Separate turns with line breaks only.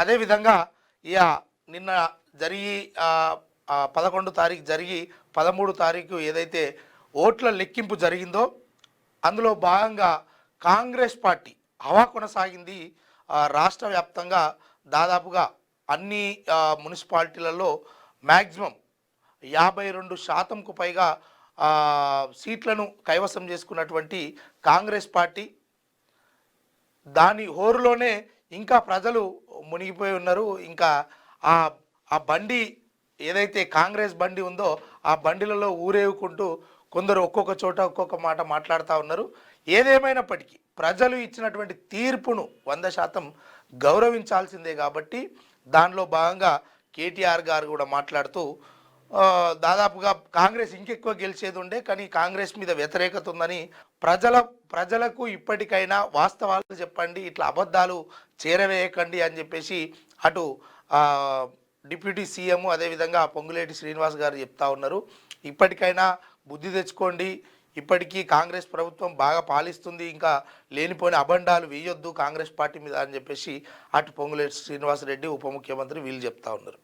అదేవిధంగా ఇక నిన్న జరిగి 11 తారీఖు జరిగి 13 తారీఖు ఏదైతే ఓట్ల లెక్కింపు జరిగిందో అందులో భాగంగా కాంగ్రెస్ పార్టీ హవా కొనసాగింది. రాష్ట్ర వ్యాప్తంగా దాదాపుగా అన్ని మున్సిపాలిటీలలో మ్యాక్సిమం 52%కు పైగా సీట్లను కైవసం చేసుకున్నటువంటి కాంగ్రెస్ పార్టీ దాని హోరులోనే ఇంకా ప్రజలు మునిగిపోయి ఉన్నారు. ఇంకా ఆ ఆ బండి ఏదైతే కాంగ్రెస్ బండి ఉందో ఆ బండిలలో ఊరేగుకుంటూ కొందరు ఒక్కొక్క చోట ఒక్కొక్క మాట మాట్లాడుతూ ఉన్నారు. ఏదేమైనప్పటికీ ప్రజలు ఇచ్చినటువంటి తీర్పును 100% గౌరవించాల్సిందే. కాబట్టి దానిలో భాగంగా కేటీఆర్ గారు కూడా మాట్లాడుతూ దాదాపుగా కాంగ్రెస్ ఇంకెక్కువ గెలిచేది ఉండే, కానీ కాంగ్రెస్ మీద వ్యతిరేకత ఉందని ప్రజలకు ఇప్పటికైనా వాస్తవాలు చెప్పండి, ఇట్లా అబద్ధాలు చేరవేయకండి అని చెప్పేసి అటు డిప్యూటీ సీఎం అదేవిధంగా పొంగులేటి శ్రీనివాస్ గారు చెప్తా ఉన్నారు. ఇప్పటికైనా బుద్ధి తెచ్చుకోండి, ఇప్పటికీ కాంగ్రెస్ ప్రభుత్వం బాగా పాలిస్తుంది, ఇంకా లేనిపోయిన అబండాలు వేయొద్దు కాంగ్రెస్ పార్టీ మీద అని చెప్పేసి అటు పొంగులేటి శ్రీనివాస్ రెడ్డి ఉప ముఖ్యమంత్రి వీళ్ళు చెప్తా ఉన్నారు.